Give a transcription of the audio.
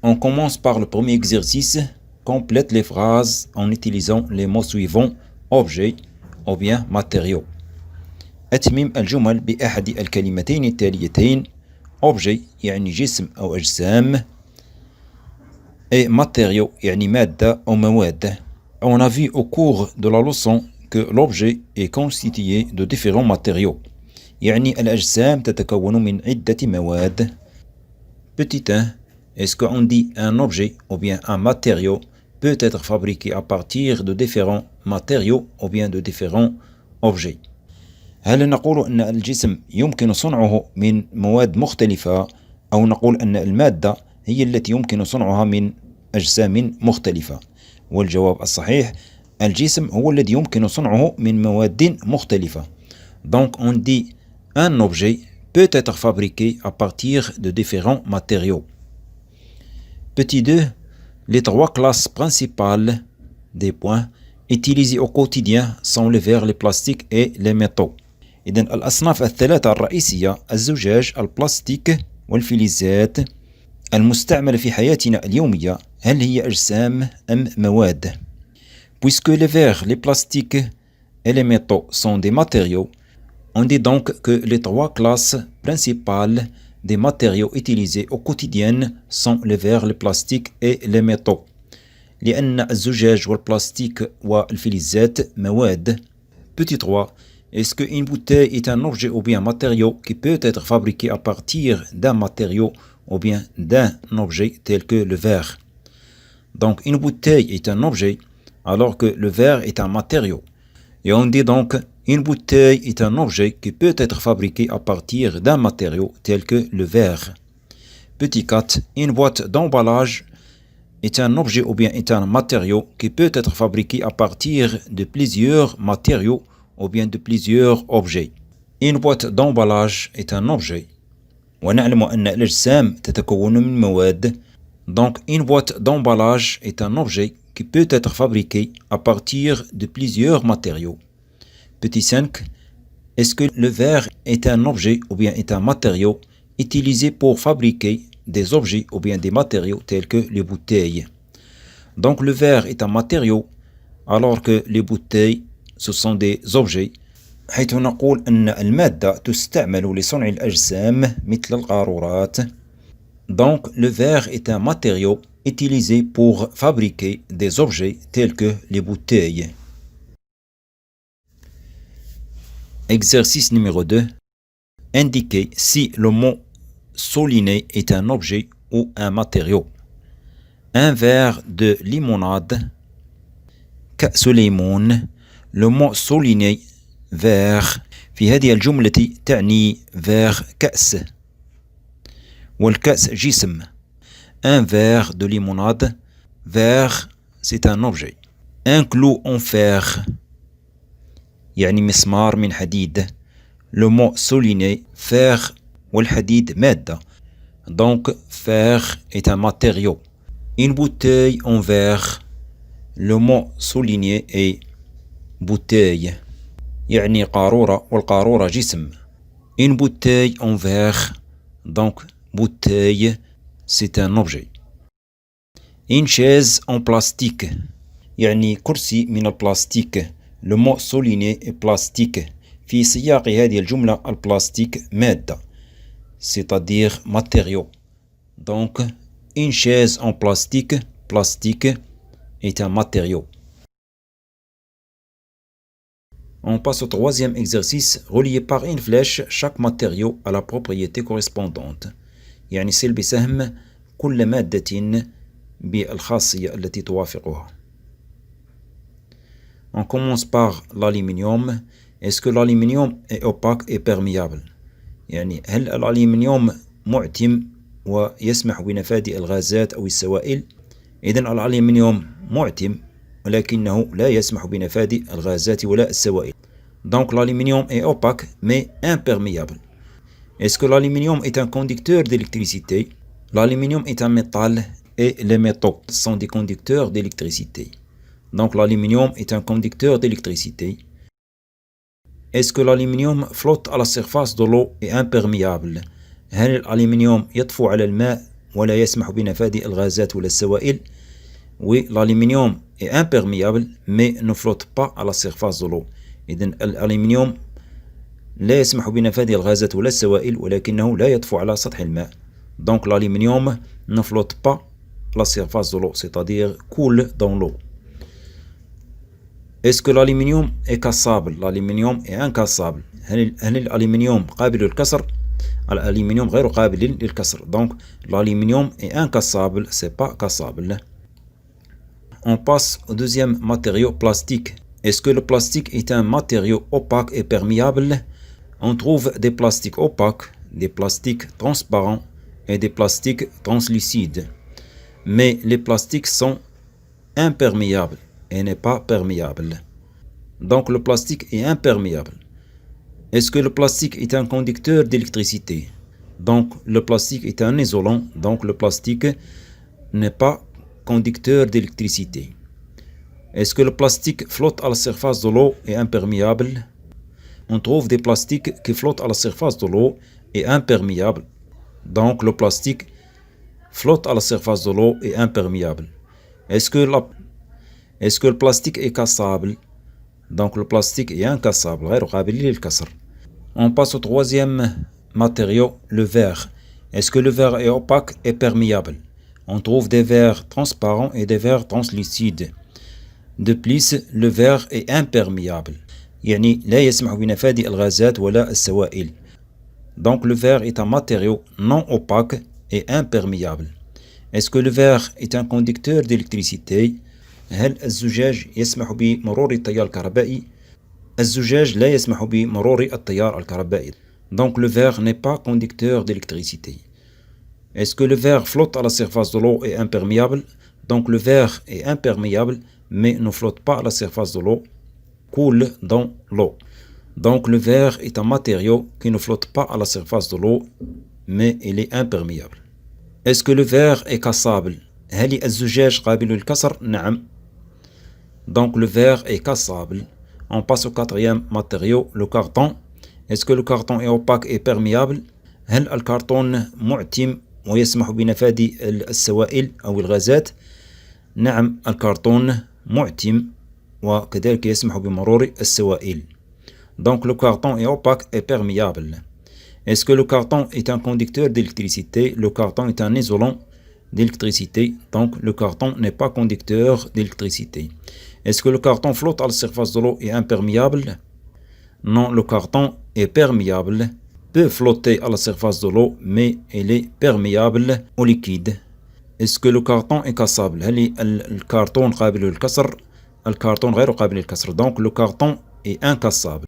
On commence par le premier exercice. Complète les phrases en utilisant les mots suivants: objet ou bien matériau. أتمم الجمل بأحد الكلمتين التاليتين. objet يعني جسم أو أجسام et matériau يعني مادة أو مواد. On a vu au cours de la leçon que l'objet est constitué de différents matériaux. يعني الأجسام تتكون من عدة مواد. Petit 1. Est-ce qu'on dit un objet ou bien un matériau peut être fabriqué à partir de différents matériaux ou bien de différents objets؟ هل نقول أن الجسم يمكن صنعه من مواد مختلفة أو نقول أن المادة هي التي يمكن صنعها من أجسام مختلفة؟ والجواب الصحيح الجسم هو الذي يمكن صنعه من مواد مختلفة. Donc on dit un objet peut être fabriqué à partir de différents matériaux. Petit 2. Les trois classes principales des points utilisées au quotidien sont les verres, les plastiques et les métaux. إذن الأصناف الثلاثة الرئيسية: الزجاج، البلاستيك والفلزات المستعملة في حياتنا اليومية، هل هي أجسام أم مواد؟ Puisque les verres, les plastiques et les métaux sont des matériaux, on dit donc que les trois classes principales des matériaux utilisés au quotidien sont les verres, les plastiques et les métaux. لأن الزجاج والبلاستيك والفلزات مواد. Petit 3. Est-ce qu'une bouteille est un objet ou bien un matériau qui peut être fabriqué à partir d'un matériau ou bien d'un objet tel que le verre? Donc une bouteille est un objet alors que le verre est un matériau. Et on dit donc une bouteille est un objet qui peut être fabriqué à partir d'un matériau tel que le verre. Petit 4. Une boîte d'emballage est un objet ou bien est un matériau qui peut être fabriqué à partir de plusieurs matériaux ou bien de plusieurs objets. Une boîte d'emballage est un objet. ونعلم أن الأجسام تتكون من مواد. Donc une boîte d'emballage est un objet qui peut être fabriqué à partir de plusieurs matériaux. Petit 5. Est-ce que le verre est un objet ou bien est un matériau utilisé pour fabriquer des objets ou bien des matériaux tels que les bouteilles? Donc le verre est un matériau alors que les bouteilles ce sont des objets. حيث نقول أن المادة تستعمل لصنع الأجسام مثل القارورات. Donc le verre est un matériau utilisé pour fabriquer des objets tels que les bouteilles. Exercice numéro 2. Indiquez si le mot souligné est un objet ou un matériau. Un verre de limonade. كأس ليمون. Le mot souligné verre في هذه الجملة تعني verre كأس. والكأس جسم. Un verre de limonade. Verre c'est un objet. Un clou en fer يعني مسمار من حديد. Le mot souligné fer والحديد مادة. Donc fer est un matériau. Une bouteille en verre. Le mot souligné est bouteille يعني قارورة والقارورة جسم. Une bouteille en verre. Donc bouteille c'est un objet. Une chaise en plastique يعني كرسي من البلاستيك. Le mot souligné est plastique. في سياق هذه الجملة البلاستيك مادة c'est-à-dire matériau. Donc une chaise en plastique est un matériau. On passe au troisième exercice. Relié par une flèche chaque matériau à la propriété correspondante. يعني سل بسهم كل مادة بالخاصية التي توافقها. On commence par l'aluminium. Est-ce que l'aluminium est opaque et perméable؟ يعني هل الألمنيوم معتم ويسمح بنفاذ الغازات أو السوائل؟ إذن الألمنيوم معتم ولكنه لا يسمح بنفاذ الغازات ولا السوائل. Donc l'aluminium est opaque mais imperméable. Est-ce que l'aluminium est un conducteur d'électricité? L'aluminium est un métal et les métaux sont des conducteurs d'électricité. Donc l'aluminium est un conducteur d'électricité. Est-ce que l'aluminium flotte à la surface de l'eau et imperméable؟ هل الألمنيوم يطفو على الماء ولا يسمح بنفاذ الغازات ولا السوائل. Oui, l'aluminium est imperméable mais ne flotte pas à la surface de l'eau. إذن الألمنيوم لا يسمح بنفاذ الغازات ولا السوائل ولكنه لا يطفو على سطح الماء. Donc l'aluminium ne flotte pas à la surface de l'eau, c'est-à-dire coule dans l'eau. Est-ce que l'aluminium est cassable? L'aluminium est incassable. هل الألمنيوم قابل للكسر؟ الألمنيوم غير قابل للكسر. Donc l'aluminium est incassable, c'est pas cassable. On passe au deuxième matériau, plastique. Est-ce que le plastique est un matériau opaque et perméable? On trouve des plastiques opaques, des plastiques transparents et des plastiques translucides. Mais les plastiques sont imperméables et n'est pas perméable. Donc le plastique est imperméable. Est-ce que le plastique est un conducteur d'électricité? Donc le plastique est un isolant, donc le plastique n'est pas conducteur d'électricité. Est-ce que le plastique flotte à la surface de l'eau et imperméable? On trouve des plastiques qui flottent à la surface de l'eau et imperméables. Donc le plastique flotte à la surface de l'eau et imperméable. Est-ce que le plastique est cassable? Donc le plastique est incassable, غير قابل للكسر. On passe au troisième matériau, le verre. Est-ce que le verre est opaque et perméable? On trouve des verres transparents et des verres translucides. De plus, le verre est imperméable. يعني لا يسمح بنفاذ الغازات ولا السوائل. Donc le verre est un matériau non opaque et imperméable. Est-ce que le verre est un conducteur d'électricité? هل الزجاج يسمح بمرور التيار الكهربائي؟ الزجاج لا يسمح بمرور التيار الكهربائي. Donc le verre n'est pas conducteur d'électricité. Est-ce que le verre flotte à la surface de l'eau et imperméable? Donc le verre est imperméable mais ne flotte pas à la surface de l'eau, coule dans l'eau. Donc le verre est un matériau qui ne flotte pas à la surface de l'eau mais il est imperméable. Est-ce que le verre est cassable? هل الزجاج قابل للكسر؟ نعم. Donc le verre est cassable. On passe au quatrième matériau, le carton. Est-ce que le carton est opaque et perméable? هل الكرتون معتم ويسمح بنفاذ السوائل أو الغازات؟ نعم الكرتون معتم وكذلك يسمح بمرور السوائل. Donc le carton est opaque et perméable. Est-ce que le carton est un conducteur d'électricité? Le carton est un isolant d'électricité, donc le carton n'est pas conducteur d'électricité. Est-ce que le carton flotte à la surface de l'eau et est imperméable? Non, le carton est perméable, peut flotter à la surface de l'eau, mais il est perméable au liquide. Est-ce que le carton est cassable? هل الكرتون قابل للكسر؟ الكرتون غير قابل للكسر. Donc le carton est incassable.